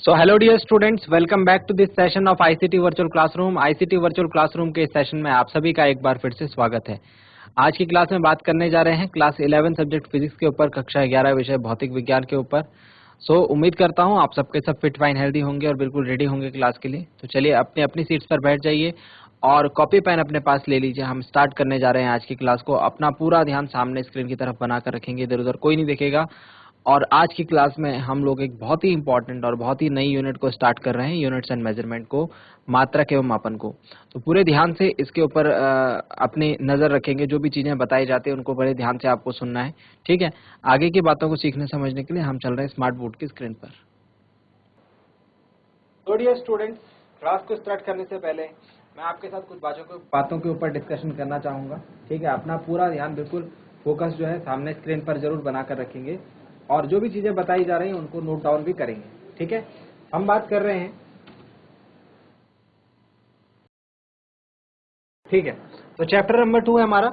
So hello dear students, welcome back to this session of ICT Virtual Classroom। ICT Virtual Classroom के session में आप सभी का एक बार फिर से स्वागत है। आज की क्लास में बात करने जा रहे हैं क्लास 11 सब्जेक्ट फिजिक्स के ऊपर, कक्षा 11 विषय भौतिक विज्ञान के ऊपर। उम्मीद करता हूं आप सबके सब फिट फाइन हेल्दी होंगे और बिल्कुल रेडी होंगे क्लास के लिए। तो चलिए अपनी अपनी सीट्स पर बैठ जाइए और कॉपी पेन अपने पास ले लीजिए। हम स्टार्ट करने जा रहे हैं आज की क्लास को। अपना पूरा ध्यान सामने स्क्रीन की तरफ बनाकर रखेंगे, इधर उधर कोई नहीं देखेगा। और आज की क्लास में हम लोग एक बहुत ही इंपॉर्टेंट और बहुत ही नई यूनिट को स्टार्ट कर रहे हैं, यूनिट्स एंड मेजरमेंट को, मात्रक एवं मापन को। तो पूरे ध्यान से इसके ऊपर अपनी नजर रखेंगे। जो भी चीजें बताई जाती है उनको बड़े ध्यान से आपको सुनना है, ठीक है। आगे की बातों को सीखने समझने के लिए हम चल रहे हैं स्मार्ट बोर्ड की स्क्रीन पर। तो डियर स्टूडेंट्स, क्लास को स्टार्ट करने से पहले मैं आपके साथ कुछ बातों के ऊपर डिस्कशन करना चाहूंगा, ठीक है। अपना पूरा ध्यान बिल्कुल फोकस जो है सामने स्क्रीन पर जरूर बनाकर रखेंगे और जो भी चीजें बताई जा रही हैं उनको नोट डाउन भी करेंगे, ठीक है। हम बात कर रहे हैं, ठीक है। तो चैप्टर नंबर 2 है हमारा,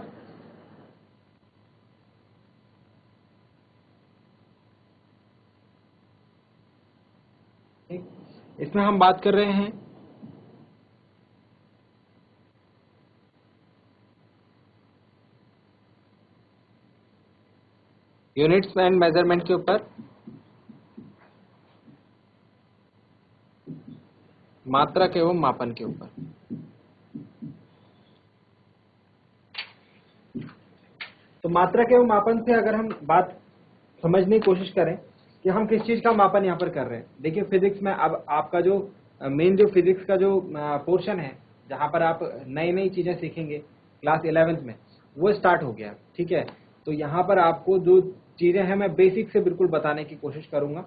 ठीक। इसमें हम बात कर रहे हैं यूनिट्स एंड मेजरमेंट के ऊपर, मात्रक एवं मापन के ऊपर। तो मात्रक एवं मापन से अगर हम बात समझने की कोशिश करें कि हम किस चीज का मापन यहाँ पर कर रहे हैं। देखिए फिजिक्स में अब आपका जो मेन जो फिजिक्स का जो पोर्शन है, जहाँ पर आप नई नई चीजें सीखेंगे क्लास 11th में, वो स्टार्ट हो गया, ठीक है। तो यहाँ पर आपको जो चीजें हैं मैं बेसिक से बिल्कुल बताने की कोशिश करूंगा।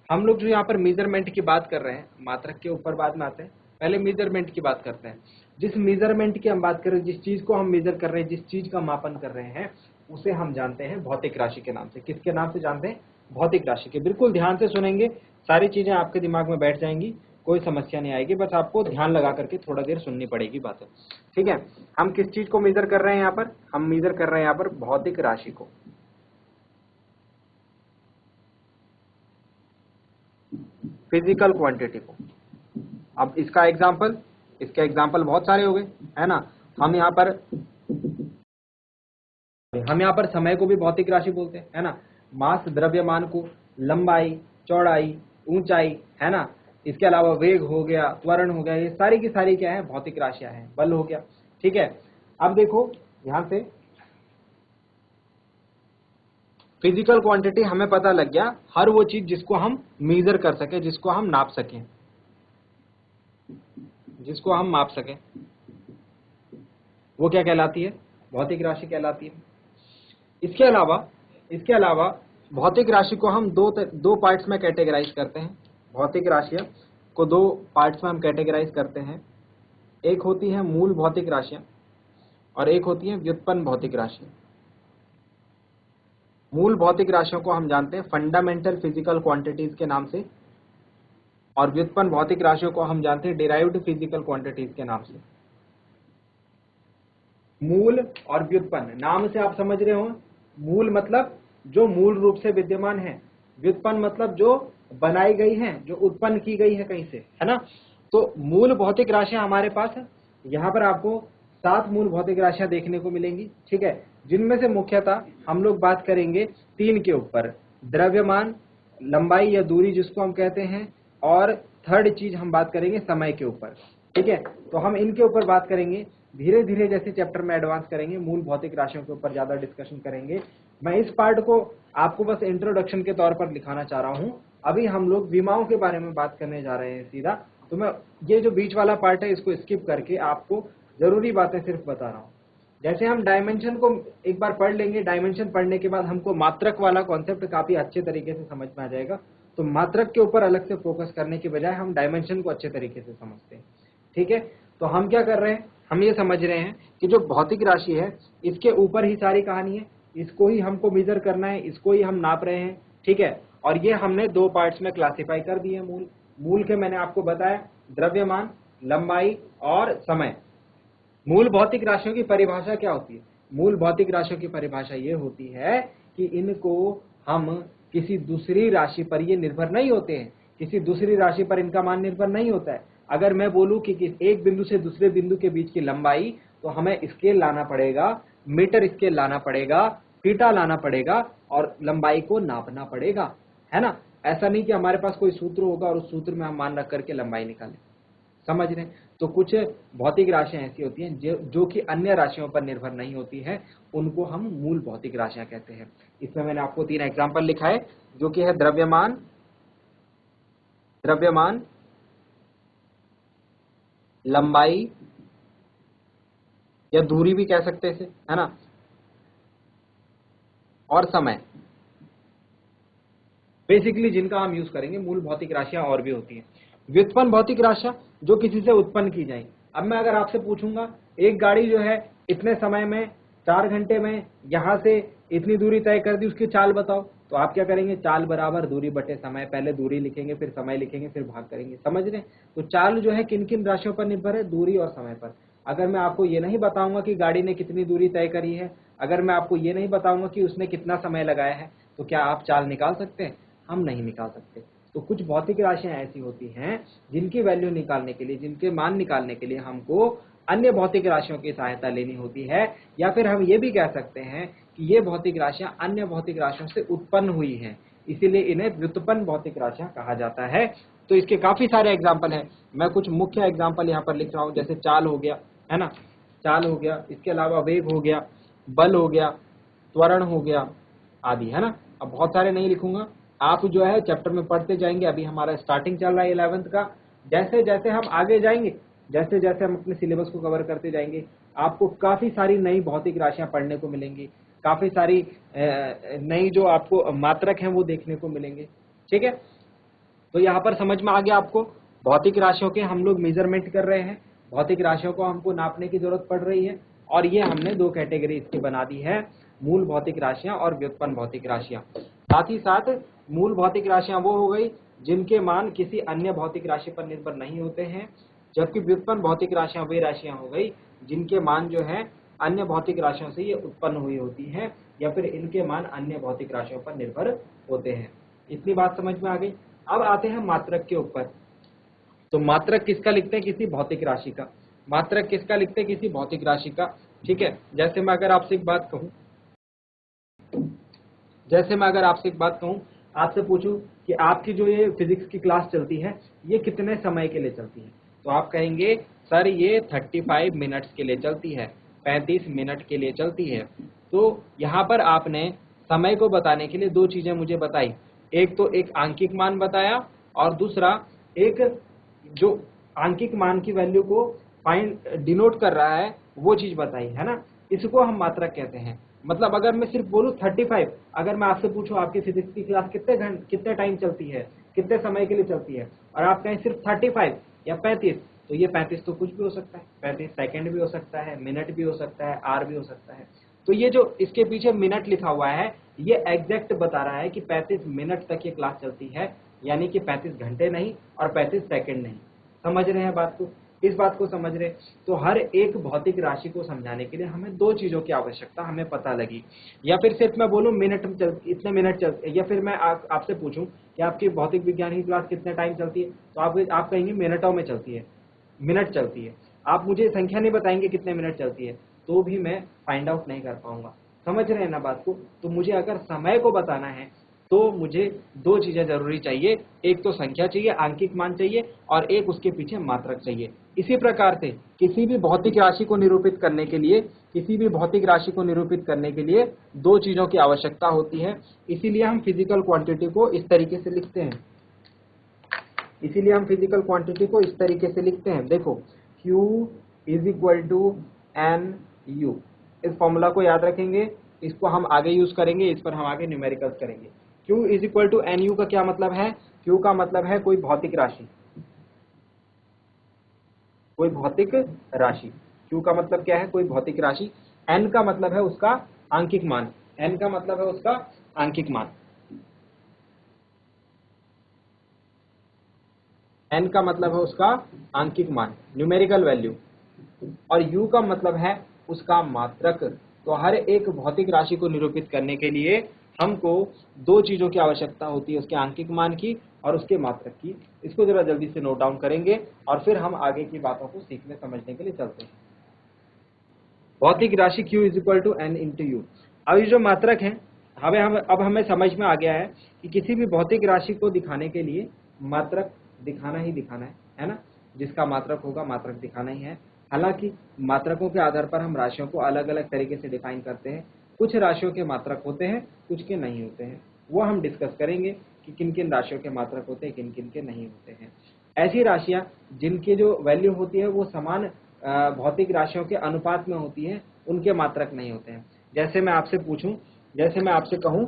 हम लोग जो यहाँ पर मेजरमेंट की बात कर रहे हैं, मात्रक के ऊपर बाद में आते हैं, पहले मेजरमेंट की बात करते हैं। जिस मेजरमेंट की हम बात कर रहे हैं, जिस चीज को हम मेजर कर रहे हैं, जिस चीज का मापन कर रहे हैं, उसे हम जानते हैं भौतिक राशि के नाम से। किसके नाम से जानते हैं? भौतिक राशि के। बिल्कुल ध्यान से सुनेंगे, सारी चीजें आपके दिमाग में बैठ जाएंगी, कोई समस्या नहीं आएगी। बस आपको ध्यान लगा करके थोड़ा देर सुननी पड़ेगी बातें, ठीक है। हम किस चीज को मेजर कर रहे हैं यहाँ पर? हम मेजर कर रहे हैं यहाँ पर भौतिक राशि को, फिजिकल क्वांटिटी को। अब इसका एग्जाम्पल, इसके एग्जाम्पल बहुत सारे हो गए, है ना। हम यहाँ पर समय को भी भौतिक राशि बोलते हैं, है ना। मास द्रव्यमान को, लंबाई, चौड़ाई, ऊंचाई, है ना। इसके अलावा वेग हो गया, त्वरण हो गया, ये सारी की सारी क्या है? भौतिक राशियां हैं। बल हो गया, ठीक है। अब देखो ध्यान से, फिजिकल क्वांटिटी हमें पता लग गया, हर वो चीज जिसको हम मेजर कर सके, जिसको हम नाप सकें, जिसको हम माप सकें, वो क्या कहलाती है? भौतिक राशि कहलाती है। इसके अलावा भौतिक राशि को हम दो पार्ट्स में कैटेगराइज करते हैं। भौतिक राशियां को दो पार्ट्स में हम कैटेगराइज करते हैं। एक होती है मूल भौतिक राशियां और एक होती है व्युत्पन्न भौतिक राशियां। मूल भौतिक राशियों को हम जानते हैं फंडामेंटल फिजिकल क्वांटिटीज के नाम से, और व्युत्पन्न भौतिक राशियों को हम जानते हैं डिराइव्ड फिजिकल क्वांटिटीज के नाम से। मूल और व्युत्पन्न, नाम से आप समझ रहे हो। मूल मतलब जो मूल रूप से विद्यमान है, व्युत्पन्न मतलब जो बनाई गई है, जो उत्पन्न की गई है कहीं से, है ना। तो मूल भौतिक राशियां हमारे पास है। यहाँ पर आपको 7 मूल भौतिक राशियां देखने को मिलेंगी, ठीक है। जिनमें से मुख्यतः हम लोग बात करेंगे 3 के ऊपर, द्रव्यमान, लंबाई या दूरी जिसको हम कहते हैं, और थर्ड चीज हम बात करेंगे समय के ऊपर, ठीक है। तो हम इनके ऊपर बात करेंगे धीरे धीरे, जैसे चैप्टर में एडवांस करेंगे मूल भौतिक राशियों के ऊपर ज्यादा डिस्कशन करेंगे। मैं इस पार्ट को आपको बस इंट्रोडक्शन के तौर पर दिखाना चाह रहा हूं। अभी हम लोग विमाओं के बारे में बात करने जा रहे हैं सीधा। तो मैं ये जो बीच वाला पार्ट है इसको स्किप करके आपको जरूरी बातें सिर्फ बता रहा हूं। जैसे हम डायमेंशन को एक बार पढ़ लेंगे, डायमेंशन पढ़ने के बाद हमको मात्रक वाला कॉन्सेप्ट काफी अच्छे तरीके से समझ में आ जाएगा। तो मात्रक के ऊपर अलग से फोकस करने के बजाय हम डायमेंशन को अच्छे तरीके से समझते हैं, ठीक है। तो हम क्या कर रहे हैं, हम ये समझ रहे हैं कि जो भौतिक राशि है इसके ऊपर ही सारी कहानी है, इसको ही हमको मेजर करना है, इसको ही हम नाप रहे हैं, ठीक है। और ये हमने 2 पार्ट्स में क्लासिफाई कर दिए। मूल के मैंने आपको बताया द्रव्यमान, लंबाई और समय। मूल भौतिक राशियों की परिभाषा क्या होती है? मूल भौतिक राशियों की परिभाषा ये होती है कि इनको हम किसी दूसरी राशि पर ये निर्भर नहीं होते हैं किसी दूसरी राशि पर इनका मान निर्भर नहीं होता है। अगर मैं बोलूं कि एक बिंदु से दूसरे बिंदु के बीच की लंबाई, तो हमें स्केल लाना पड़ेगा, मीटर स्केल लाना पड़ेगा, थीटा लाना पड़ेगा और लंबाई को नापना पड़ेगा, है ना। ऐसा नहीं कि हमारे पास कोई सूत्र होगा और उस सूत्र में हम मान रख करके लंबाई निकालें। समझ रहे हैं। तो कुछ भौतिक राशियां ऐसी होती हैं जो कि अन्य राशियों पर निर्भर नहीं होती है, उनको हम मूल भौतिक राशियां कहते हैं। इसमें मैंने आपको 3 एग्जांपल लिखा है, जो कि है द्रव्यमान, लंबाई या दूरी भी कह सकते हैं इसे, है ना, और समय। बेसिकली जिनका हम यूज करेंगे। मूल भौतिक राशियां और भी होती हैं। व्युत्पन्न भौतिक राशियां जो किसी से उत्पन्न की जाए। अब मैं अगर आपसे पूछूंगा एक गाड़ी जो है इतने समय में 4 घंटे में यहां से इतनी दूरी तय कर दी, उसकी चाल बताओ, तो आप क्या करेंगे, चाल बराबर दूरी बटे समय, पहले दूरी लिखेंगे फिर समय लिखेंगे फिर भाग करेंगे। समझ रहे हैं। तो चाल जो है किन किन राशियों पर निर्भर है, दूरी और समय पर। अगर मैं आपको ये नहीं बताऊंगा कि गाड़ी ने कितनी दूरी तय करी है, अगर मैं आपको ये नहीं बताऊंगा कि उसने कितना समय लगाया है, तो क्या आप चाल निकाल सकते हैं? हम नहीं निकाल सकते। तो कुछ भौतिक राशियां ऐसी होती हैं जिनकी वैल्यू निकालने के लिए, जिनके मान निकालने के लिए हमको अन्य भौतिक राशियों की सहायता लेनी होती है, या फिर हम ये भी कह सकते हैं कि ये भौतिक राशियां अन्य भौतिक राशियों से उत्पन्न हुई हैं, इसीलिए इन्हें व्युत्पन्न भौतिक राशियां कहा जाता है। तो इसके काफी सारे एग्जाम्पल हैं, मैं कुछ मुख्य एग्जाम्पल यहाँ पर लिख रहा हूँ। जैसे चाल हो गया, है ना, चाल हो गया, इसके अलावा वेग हो गया, बल हो गया, त्वरण हो गया आदि, है ना। अब बहुत सारे नहीं लिखूंगा, आप जो है चैप्टर में पढ़ते जाएंगे। अभी हमारा स्टार्टिंग चल रहा है 11th का। जैसे जैसे हम आगे जाएंगे, जैसे जैसे हम अपने सिलेबस को कवर करते जाएंगे, आपको काफी सारी नई भौतिक राशियां पढ़ने को मिलेंगी, काफी सारी नई जो आपको मात्रक हैं वो देखने को मिलेंगे। ठीक है, तो यहाँ पर समझ में आ गया आपको। भौतिक राशियों के हम लोग मेजरमेंट कर रहे हैं, भौतिक राशियों को हमको नापने की जरूरत पड़ रही है, और ये हमने 2 कैटेगरी इसकी बना दी है, मूल भौतिक राशियां और व्युत्पन्न भौतिक राशियां। साथ ही साथ मूल भौतिक राशियां वो हो गई जिनके मान किसी अन्य भौतिक राशि पर निर्भर नहीं होते हैं, जबकि व्युत्पन्न भौतिक राशियां वे राशियां हो गई जिनके मान जो है अन्य भौतिक राशियों से ये उत्पन्न हुई होती हैं, या फिर इनके मान अन्य भौतिक राशियों पर निर्भर होते हैं। इतनी बात समझ में आ गई। अब आते हैं मात्रक के ऊपर। तो मात्रक किसका लिखते हैं, किसी भौतिक राशि का। मात्रक किसका लिखते हैं, किसी भौतिक राशि का। ठीक है, जैसे मैं अगर आपसे एक बात कहूं, आपसे पूछूं कि आपकी जो ये फिजिक्स की क्लास चलती है ये कितने समय के लिए चलती है, तो आप कहेंगे सर ये 35 मिनट्स के लिए चलती है, 35 मिनट के लिए चलती है। तो यहाँ पर आपने समय को बताने के लिए 2 चीजें मुझे बताई, एक तो एक आंकिक मान बताया, और दूसरा एक जो आंकिक मान की वैल्यू को डिनोट कर रहा है वो चीज बताई, है ना। इसको हम मात्रक कहते हैं। मतलब अगर मैं सिर्फ बोलूं 35, अगर मैं आपसे पूछूं आपकी फिजिक्स की क्लास कितने टाइम चलती है, कितने समय के लिए चलती है, और आप कहें सिर्फ 35 या 35, तो ये 35 तो कुछ भी हो सकता है, 35 सेकंड भी हो सकता है, मिनट भी हो सकता है, आवर भी हो सकता है। तो ये जो इसके पीछे मिनट लिखा हुआ है, ये एग्जैक्ट बता रहा है कि 35 मिनट तक ये क्लास चलती है, यानी कि 35 घंटे नहीं और 35 सेकंड नहीं। समझ रहे हैं बात को, इस बात को समझ रहे। तो हर एक भौतिक राशि को समझाने के लिए हमें 2 चीजों की आवश्यकता हमें पता लगी। या फिर सिर्फ मैं बोलूं इतने मिनट चलते, या फिर मैं आपसे पूछूं कि आपकी भौतिक विज्ञान की क्लास कितने टाइम चलती है, तो आप कहेंगे मिनटों में चलती है, मिनट चलती है। आप मुझे संख्या नहीं बताएंगे कितने मिनट चलती है, तो भी मैं फाइंड आउट नहीं कर पाऊंगा। समझ रहे हैं ना बात को। तो मुझे अगर समय को बताना है तो मुझे 2 चीजें जरूरी चाहिए, एक तो संख्या चाहिए, आंकिक मान चाहिए, और एक उसके पीछे मात्रक चाहिए। इसी प्रकार से किसी भी भौतिक राशि को निरूपित करने के लिए 2 चीजों की आवश्यकता होती है। इसीलिए हम फिजिकल क्वांटिटी को इस तरीके से लिखते हैं। देखो, Q is equal to n u, इस फॉर्मूला को याद रखेंगे, इसको हम आगे यूज करेंगे, इस पर हम आगे न्यूमेरिकल्स करेंगे। Q is equal to n u का क्या मतलब है, Q का मतलब है कोई भौतिक राशि, Q का मतलब क्या है, कोई भौतिक राशि। N का मतलब है उसका आंकिक मान, न्यूमेरिकल वैल्यू, और U का मतलब है उसका मात्रक। तो हर एक भौतिक राशि को निरूपित करने के लिए हमको दो चीजों की आवश्यकता होती है, उसके आंकिक मान की और उसके मात्रक की। इसको जरा जल्दी से नोट डाउन करेंगे और फिर हम आगे की बातों को सीखने समझने के लिए चलते हैं। भौतिक राशि Q is equal to n into u. अब ये जो मात्रक है, अब हमें समझ में आ गया है कि किसी भी भौतिक राशि को दिखाने के लिए मात्रक दिखाना ही दिखाना है ना। जिसका मात्रक होगा मात्रक दिखाना ही है। हालांकि मात्रकों के आधार पर हम राशियों को अलग अलग तरीके से डिफाइन करते हैं। कुछ राशियों के मात्रक होते हैं, कुछ के नहीं होते हैं। वो हम डिस्कस करेंगे कि किन किन राशियों के मात्रक होते हैं, किन किन के नहीं होते हैं। ऐसी राशियां जिनकी जो वैल्यू होती है वो समान भौतिक राशियों के अनुपात में होती है, उनके मात्रक नहीं होते हैं। जैसे मैं आपसे कहूं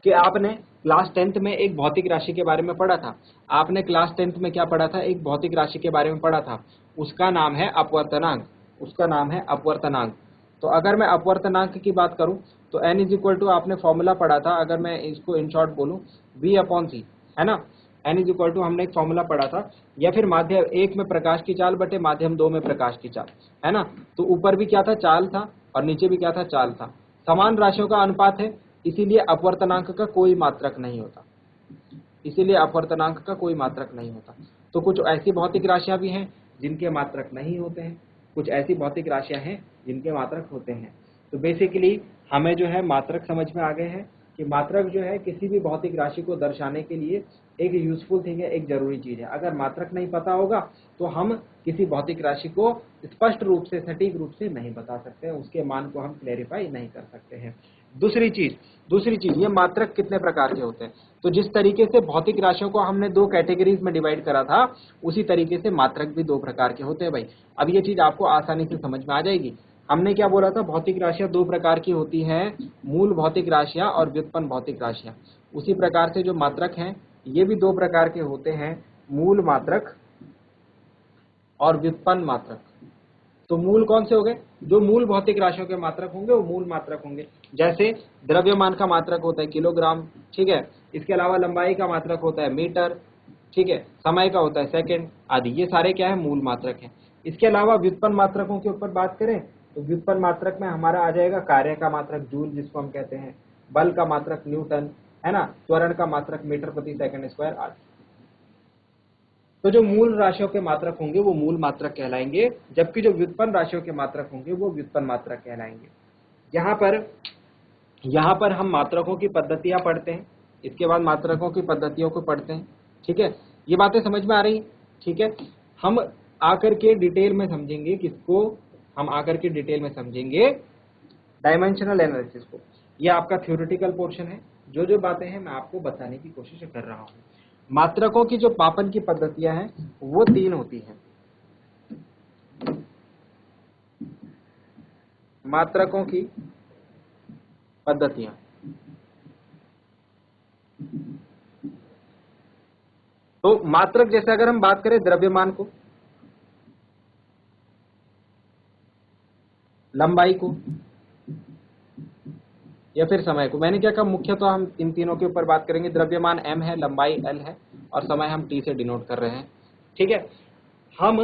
कि आपने क्लास 10th में एक भौतिक राशि के बारे में पढ़ा था। आपने क्लास 10th में क्या पढ़ा था? एक भौतिक राशि के बारे में पढ़ा था। उसका नाम है अपवर्तनांक। तो अगर मैं अपवर्तनांक की बात करूं तो n इज इक्वल टू, आपने फॉर्मूला पढ़ा था, अगर मैं इसको इन शॉर्ट बोलूं, V/C, है ना। n इज इक्वल टू हमने एक फॉर्मूला पढ़ा था, या फिर माध्यम 1 में प्रकाश की चाल बटे माध्यम 2 में प्रकाश की चाल, है ना। तो ऊपर भी क्या था? चाल था, और नीचे भी क्या था? चाल था। समान राशियों का अनुपात है, इसीलिए अपवर्तनांक का कोई मात्रक नहीं होता। तो कुछ ऐसी भौतिक राशियां भी हैं जिनके मात्रक नहीं होते हैं, कुछ ऐसी भौतिक राशियां हैं जिनके मात्रक होते हैं। तो बेसिकली हमें जो है मात्रक समझ में आ गए हैं कि मात्रक जो है किसी भी भौतिक राशि को दर्शाने के लिए एक यूजफुल थिंग है, एक जरूरी चीज है। अगर मात्रक नहीं पता होगा तो हम किसी भौतिक राशि को स्पष्ट रूप से, सटीक रूप से नहीं बता सकते, उसके मान को हम क्लेरिफाई नहीं कर सकते हैं। दूसरी चीज, ये मात्रक कितने प्रकार के होते हैं? तो जिस तरीके से भौतिक राशियों को हमने दो कैटेगरीज में डिवाइड करा था, उसी तरीके से मात्रक भी दो प्रकार के होते हैं भाई। अब ये चीज आपको आसानी से समझ में आ जाएगी। हमने क्या बोला था? भौतिक राशियां दो प्रकार की होती हैं, मूल भौतिक राशियां और व्युत्पन्न भौतिक राशियां। उसी प्रकार से जो मात्रक हैं ये भी दो प्रकार के होते हैं, मूल मात्रक और व्युत्पन्न मात्रक। तो मूल कौन से हो गए? जो मूल भौतिक राशियों के मात्रक होंगे वो मूल मात्रक होंगे। जैसे द्रव्यमान का मात्रक होता है किलोग्राम, ठीक है। इसके अलावा लंबाई का मात्रक होता है मीटर, ठीक है। समय का होता है सेकंड आदि। ये सारे क्या है? मूल मात्रक हैं। इसके अलावा व्युत्पन्न मात्रकों के ऊपर बात करें तो व्युत्पन्न मात्रक में हमारा आ जाएगा कार्य का मात्रक जूल, जिसको हम कहते हैं, बल का मात्रक न्यूटन, है ना, त्वरण का मात्रक मीटर प्रति सेकंड स्क्वायर आदि। तो जो मूल राशियों के मात्रक होंगे वो मूल मात्रक कहलाएंगे, जबकि जो व्युत्पन्न राशियों के मात्रक होंगे वो व्युत्पन्न मात्रक कहलाएंगे। यहाँ पर हम मात्रकों की पद्धतियां पढ़ते हैं, इसके बाद मात्रकों की पद्धतियों को पढ़ते हैं, ठीक है। ये बातें समझ में आ रही, ठीक है। हम आकर के डिटेल में समझेंगे किसको? हम आकर के डिटेल में समझेंगे डायमेंशनल एनालिसिस को। ये आपका थ्योरेटिकल पोर्शन है। जो बातें हैं मैं आपको बताने की कोशिश कर रहा हूँ। मात्रकों की जो मापन की पद्धतियां हैं वो तीन होती हैं। मात्रकों की पद्धतियां, तो मात्रक जैसे अगर हम बात करें द्रव्यमान को, लंबाई को या फिर समय को, मैंने क्या कहा? मुख्यतः हम इन तीनों के ऊपर बात करेंगे। द्रव्यमान m है, लंबाई l है और समय हम t से डिनोट कर रहे हैं, ठीक है। हम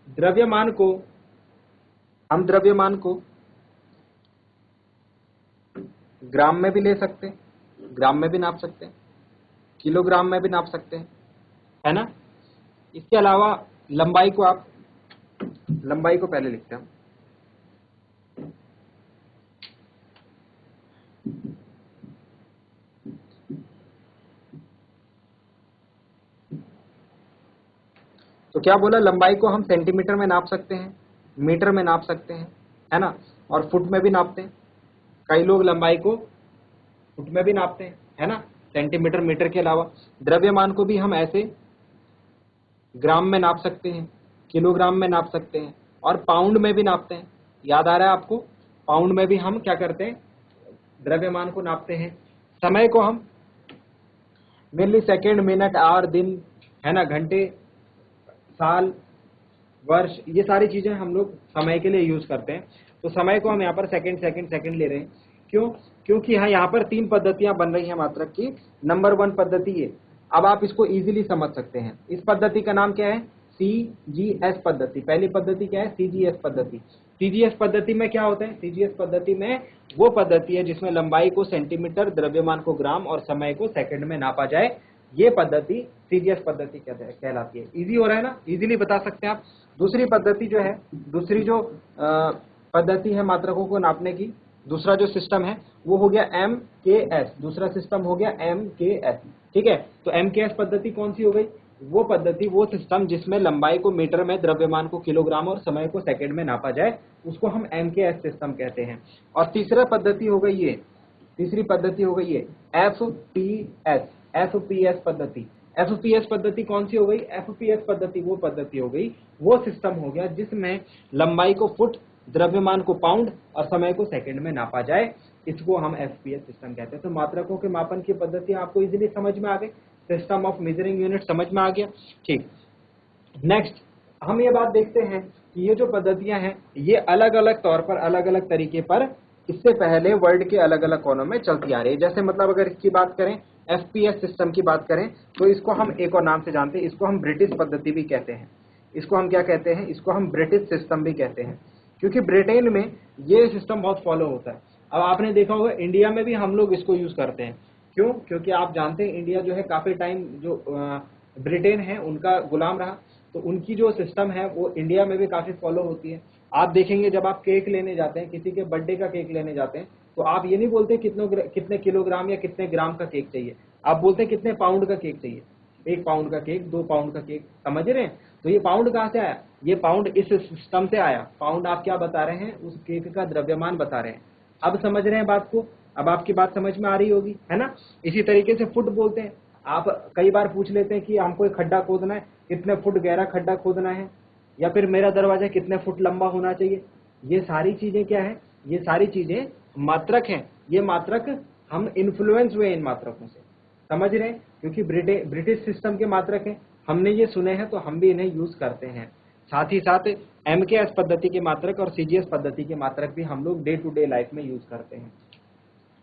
द्रव्यमान को ग्राम में भी ले सकते हैं, ग्राम में भी नाप सकते हैं, किलोग्राम में भी नाप सकते हैं, है ना। इसके अलावा लंबाई को पहले लिखते हैं। तो क्या बोला? लंबाई को हम सेंटीमीटर में नाप सकते हैं, मीटर में नाप सकते हैं, है ना, और फुट में भी नापते हैं। कई लोग लंबाई को फुट में भी नापते हैं, है ना, सेंटीमीटर मीटर के अलावा। द्रव्यमान को भी हम ऐसे ग्राम में नाप सकते हैं, किलोग्राम में नाप सकते हैं और पाउंड में भी नापते हैं। याद आ रहा है आपको? पाउंड में भी हम क्या करते हैं? द्रव्यमान को नापते हैं। समय को हम मिली सेकेंड, मिनट, आवर, दिन, है ना, घंटे, साल, वर्ष, ये सारी चीजें हम लोग समय के लिए यूज करते हैं। तो समय को हम यहाँ पर सेकंड ले रहे हैं। क्यों? क्योंकि यहाँ पर तीन पद्धतियां बन रही हैं मात्रक की। नंबर 1 पद्धति ये, अब आप इसको इजीली समझ सकते हैं। इस पद्धति का नाम क्या है? CGS पद्धति। पहली पद्धति क्या है? CGS पद्धति। सीजीएस पद्धति में क्या होता है? सीजीएस पद्धति में वो पद्धति है जिसमें लंबाई को सेंटीमीटर, द्रव्यमान को ग्राम और समय को सेकंड में नापा जाए। ये पद्धति सीजीएस पद्धति कहलाती है। इजी हो रहा है ना, इजीली बता सकते हैं आप। दूसरी पद्धति जो है, दूसरी जो पद्धति है मात्रकों को नापने की, दूसरा जो सिस्टम है वो हो गया MKS। दूसरा सिस्टम हो गया MKS, ठीक है। तो MKS पद्धति कौन सी हो गई? वो पद्धति, वो सिस्टम जिसमें लंबाई को मीटर में, द्रव्यमान को किलोग्राम और समय को सेकंड में नापा जाए, उसको हम MKS सिस्टम कहते हैं। और तीसरा पद्धति हो गई ये, तीसरी पद्धति हो गई ये FPS पद्धति। FPS पद्धति कौन सी हो गई? FPS पद्धति वो पद्धति हो गई, वो सिस्टम हो गया जिसमें लंबाई को फुट, द्रव्यमान को पाउंड और समय को सेकंड में नापा जाए। इसको हम FPS सिस्टम कहते हैं। तो मात्रकों के मापन की पद्धति आपको इजीली समझ में आ गई, सिस्टम ऑफ मेजरिंग यूनिट समझ में आ गया, ठीक। नेक्स्ट हम ये बात देखते हैं कि ये जो पद्धतियां हैं ये अलग अलग तौर पर, अलग अलग तरीके पर इससे पहले वर्ल्ड के अलग अलग कोनों में चलती आ रही है। जैसे मतलब अगर इसकी बात करें, FPS सिस्टम की बात करें, तो इसको हम एक और नाम से जानते हैं, इसको हम ब्रिटिश पद्धति भी कहते हैं। इसको हम क्या कहते हैं? इसको हम ब्रिटिश सिस्टम भी कहते हैं, क्योंकि ब्रिटेन में ये सिस्टम बहुत फॉलो होता है। अब आपने देखा होगा इंडिया में भी हम लोग इसको यूज करते हैं। क्यों? क्योंकि आप जानते हैं इंडिया जो है काफी टाइम जो ब्रिटेन है उनका गुलाम रहा, तो उनकी जो सिस्टम है वो इंडिया में भी काफी फॉलो होती है। आप देखेंगे जब आप केक लेने जाते हैं, किसी के बर्थडे का केक लेने जाते हैं, तो आप ये नहीं बोलते कितने किलोग्राम या कितने ग्राम का केक चाहिए, आप बोलते हैं कितने पाउंड का केक चाहिए। 1 पाउंड का केक, 2 पाउंड का केक, समझ रहे हैं? तो ये पाउंड कहाँ से आया? ये पाउंड इस सिस्टम से आया। पाउंड आप क्या बता रहे हैं? उस केक का द्रव्यमान बता रहे हैं। अब समझ रहे हैं बात को? अब आपकी बात समझ में आ रही होगी, है ना। इसी तरीके से फुट बोलते हैं। आप कई बार पूछ लेते हैं कि हमको एक खड्डा खोदना है, कितने फुट गहरा खड्डा खोदना है, या फिर मेरा दरवाजा कितने फुट लंबा होना चाहिए। ये सारी चीजें क्या है? ये सारी चीजें मात्रक हैं। ये मात्रक हम इन्फ्लुएंस हुए इन मात्रकों से, समझ रहे हैं? क्योंकि ब्रिटिश सिस्टम के मात्रक हैं, हमने ये सुने हैं तो हम भी इन्हें यूज करते हैं। साथ ही साथ MKS पद्धति के मात्रक और CGS पद्धति के मात्रक भी हम लोग डे टू डे लाइफ में यूज करते हैं।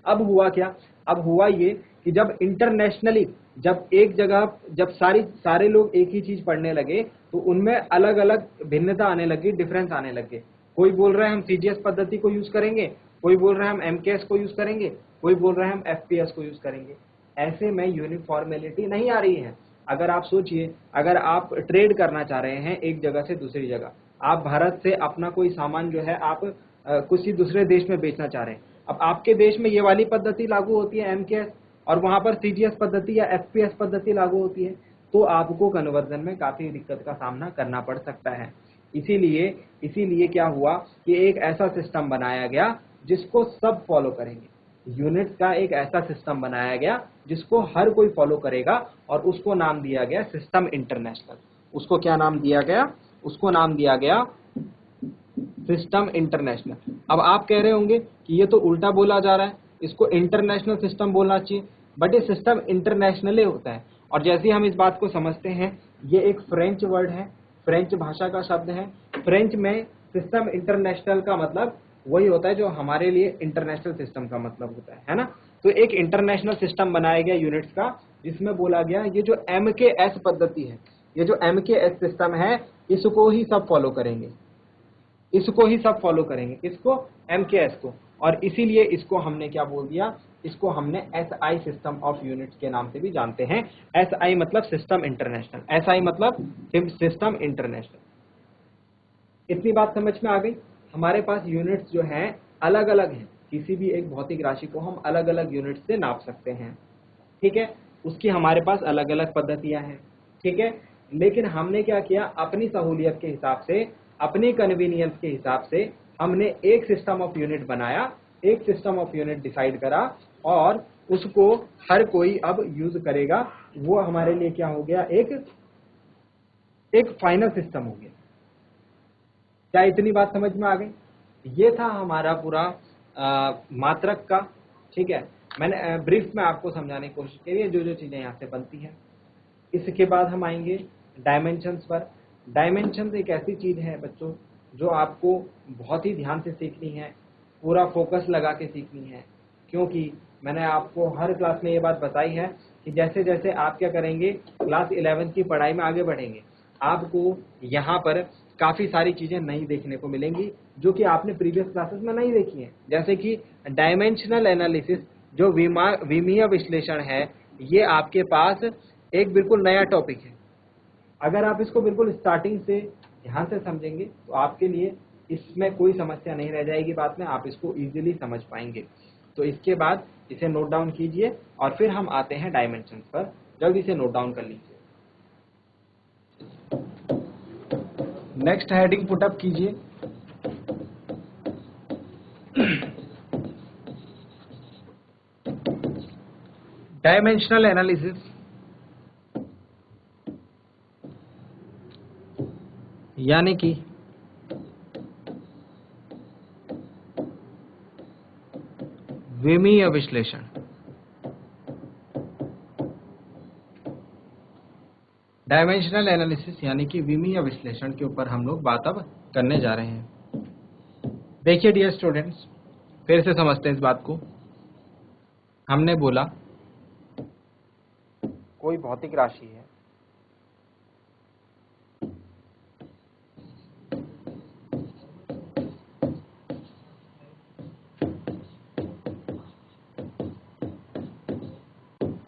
अब हुआ क्या? अब हुआ ये कि जब इंटरनेशनली, जब एक जगह, जब सारे लोग एक ही चीज पढ़ने लगे, तो उनमें अलग अलग भिन्नता आने लगी, डिफरेंस आने लगे। कोई बोल रहा है हम CGS पद्धति को यूज करेंगे, कोई बोल रहा है हम MKS को यूज करेंगे, कोई बोल रहा है हम FPS को यूज करेंगे। ऐसे में यूनिफॉर्मेलिटी नहीं आ रही है। अगर आप सोचिए, अगर आप ट्रेड करना चाह रहे हैं एक जगह से दूसरी जगह, आप भारत से अपना कोई सामान जो है आप किसी दूसरे देश में बेचना चाह रहे हैं, अब आपके देश में ये वाली पद्धति लागू होती है MKS, और वहां पर CGS पद्धति या FPS पद्धति लागू होती है, तो आपको कन्वर्जन में काफी दिक्कत का सामना करना पड़ सकता है। इसीलिए क्या हुआ कि एक ऐसा सिस्टम बनाया गया जिसको सब फॉलो करेंगे। यूनिट्स का एक ऐसा सिस्टम बनाया गया जिसको हर कोई फॉलो करेगा, और उसको नाम दिया गया सिस्टम इंटरनेशनल। उसको क्या नाम दिया गया? उसको नाम दिया गया सिस्टम इंटरनेशनल। अब आप कह रहे होंगे कि ये तो उल्टा बोला जा रहा है, इसको इंटरनेशनल सिस्टम बोलना चाहिए, बट ये सिस्टम इंटरनेशनल होता है। और जैसे हम इस बात को समझते हैं, ये एक फ्रेंच वर्ड है, फ्रेंच भाषा का शब्द है। फ्रेंच में सिस्टम इंटरनेशनल का मतलब वही होता है जो हमारे लिए इंटरनेशनल सिस्टम का मतलब होता है ना। तो एक इंटरनेशनल सिस्टम बनाया गया यूनिट्स का, जिसमें बोला गया ये जो MKS पद्धति है, ये जो MKS सिस्टम है, इसको ही सब फॉलो करेंगे, इसको ही सब फॉलो करेंगे, इसको MKS को। और इसीलिए इसको हमने क्या बोल दिया? इसको हमने SI सिस्टम ऑफ यूनिट्स के नाम से भी जानते हैं। SI मतलब सिस्टम इंटरनेशनल, SI मतलब सिस्टम इंटरनेशनल। इतनी बात समझ में आ गई? हमारे पास यूनिट्स जो हैं अलग अलग हैं, किसी भी एक भौतिक राशि को हम अलग अलग यूनिट से नाप सकते हैं, ठीक है। उसकी हमारे पास अलग अलग पद्धतियां हैं, ठीक है। लेकिन हमने क्या किया? अपनी सहूलियत के हिसाब से, अपनी कन्वीनियंस के हिसाब से हमने एक सिस्टम ऑफ यूनिट बनाया, एक सिस्टम ऑफ यूनिट डिसाइड करा, और उसको हर कोई अब यूज करेगा। वो हमारे लिए क्या हो गया? एक फाइनल सिस्टम हो गया। क्या इतनी बात समझ में आ गई? ये था हमारा पूरा मात्रक का, ठीक है। मैंने ब्रीफ में आपको समझाने की कोशिश की है जो जो चीजें यहाँ से बनती हैं। इसके बाद हम आएंगे डायमेंशंस पर। डायमेंशंस एक ऐसी चीज है बच्चों जो आपको बहुत ही ध्यान से सीखनी है, पूरा फोकस लगा के सीखनी है, क्योंकि मैंने आपको हर क्लास में ये बात बताई है कि जैसे जैसे आप क्या करेंगे, क्लास 11 की पढ़ाई में आगे बढ़ेंगे, आपको यहाँ पर काफी सारी चीजें नई देखने को मिलेंगी जो कि आपने प्रीवियस क्लासेस में नहीं देखी हैं, जैसे कि डायमेंशनल एनालिसिस, जो विमीय विश्लेषण है, ये आपके पास एक बिल्कुल नया टॉपिक है। अगर आप इसको बिल्कुल स्टार्टिंग से ध्यान से समझेंगे तो आपके लिए इसमें कोई समस्या नहीं रह जाएगी, बाद में आप इसको इजीली समझ पाएंगे। तो इसके बाद इसे नोट डाउन कीजिए और फिर हम आते हैं डायमेंशन पर। जल्दी से नोट डाउन कर लीजिए। नेक्स्ट हेडिंग पुटअप कीजिए, डायमेंशनल एनालिसिस यानी कि विमीय विश्लेषण। डायमेंशनल एनालिसिस यानी कि विमीय विश्लेषण के ऊपर हम लोग बात अब करने जा रहे हैं। देखिए डियर स्टूडेंट्स, फिर से समझते हैं इस बात को। हमने बोला कोई भौतिक राशि है,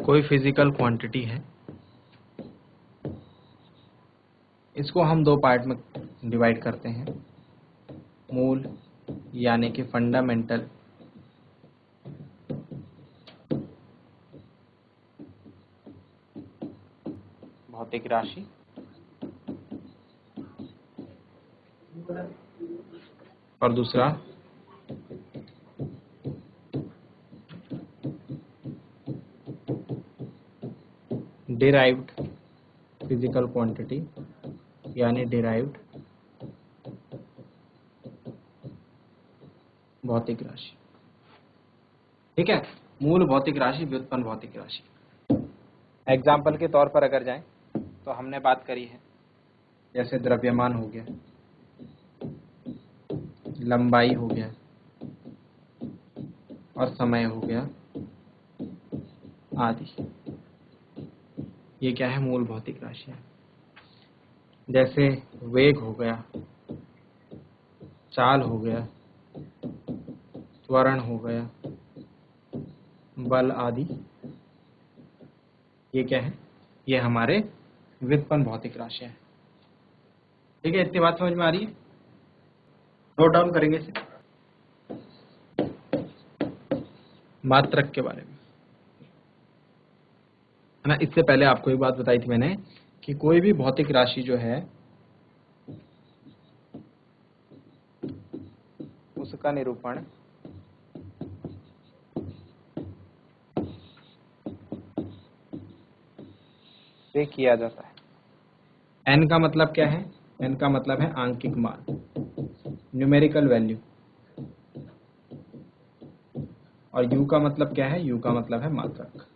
कोई फिजिकल क्वांटिटी है, इसको हम दो पार्ट में डिवाइड करते हैं, मूल यानी कि फंडामेंटल भौतिक राशि और दूसरा डिराइव्ड फिजिकल क्वांटिटी यानी डिराइव्ड भौतिक राशि। ठीक है, मूल भौतिक राशि, व्युत्पन्न भौतिक राशि। एग्जाम्पल के तौर पर अगर जाएं तो हमने बात करी है जैसे द्रव्यमान हो गया, लंबाई हो गया और समय हो गया आदि। ये क्या है? मूल भौतिक राशि है। जैसे वेग हो गया, चाल हो गया, त्वरण हो गया, बल आदि, ये क्या है? ये हमारे व्युत्पन्न भौतिक राशि है। ठीक है, इतनी बात समझ में आ रही है? नोट डाउन करेंगे इसे। मात्रक के बारे में है ना। इससे पहले आपको एक बात बताई थी मैंने कि कोई भी भौतिक राशि जो है उसका निरूपण से किया जाता है। एन का मतलब क्या है? एन का मतलब है आंकिक मान, न्यूमेरिकल वैल्यू। और यू का मतलब क्या है? यू का मतलब है मात्रक।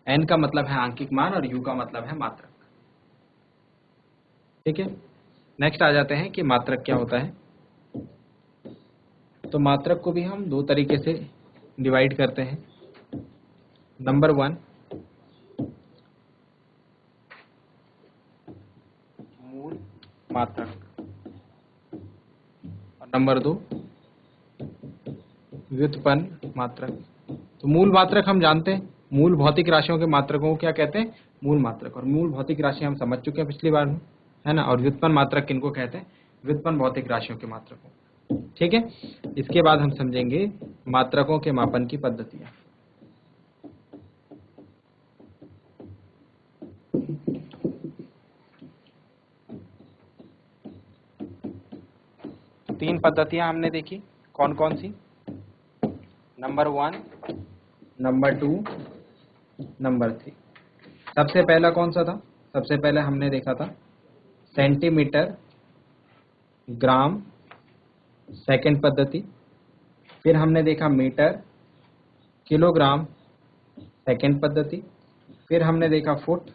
एन का मतलब है आंकिक मान और यू का मतलब है मात्रक। ठीक है, नेक्स्ट आ जाते हैं कि मात्रक क्या होता है। तो मात्रक को भी हम दो तरीके से डिवाइड करते हैं। नंबर 1, मूल मात्रक, और नंबर 2, व्युत्पन्न मात्रक। तो मूल मात्रक हम जानते हैं, मूल भौतिक राशियों के मात्रकों को क्या कहते हैं? मूल मात्रक। और मूल भौतिक राशि हम समझ चुके हैं पिछली बार में, है ना। और व्युत्पन्न मात्रक किनको कहते हैं? व्युत्पन्न भौतिक राशियों के मात्रकों। ठीक है, इसके बाद हम समझेंगे मात्रकों के मापन की पद्धतियां। तीन पद्धतियां हमने देखी, कौन कौन सी? Number 1, number 2, number 3। सबसे पहला कौन सा था? सबसे पहले हमने देखा था सेंटीमीटर, ग्राम, सेकंड पद्धति। फिर हमने देखा मीटर, किलोग्राम, सेकंड पद्धति। फिर हमने देखा फुट,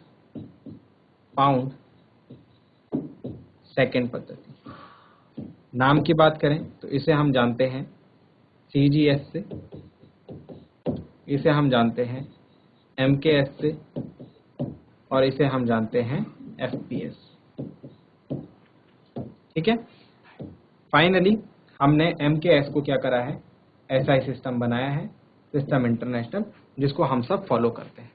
पाउंड, सेकंड पद्धति। नाम की बात करें तो इसे हम जानते हैं CGS से, इसे हम जानते हैं MKS से, और इसे हम जानते हैं FPS। ठीक है, फाइनली हमने MKS को क्या करा है, SI सिस्टम बनाया है, सिस्टम इंटरनेशनल, जिसको हम सब फॉलो करते हैं।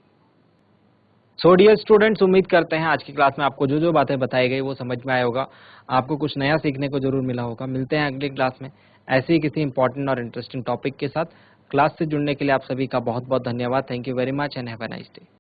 सो डियर स्टूडेंट्स, उम्मीद करते हैं आज की क्लास में आपको जो जो बातें बताई गई वो समझ में आया होगा, आपको कुछ नया सीखने को जरूर मिला होगा। मिलते हैं अगली क्लास में ऐसे ही किसी इंपॉर्टेंट और इंटरेस्टिंग टॉपिक के साथ। क्लास से जुड़ने के लिए आप सभी का बहुत बहुत धन्यवाद। Thank you very much and have a nice day.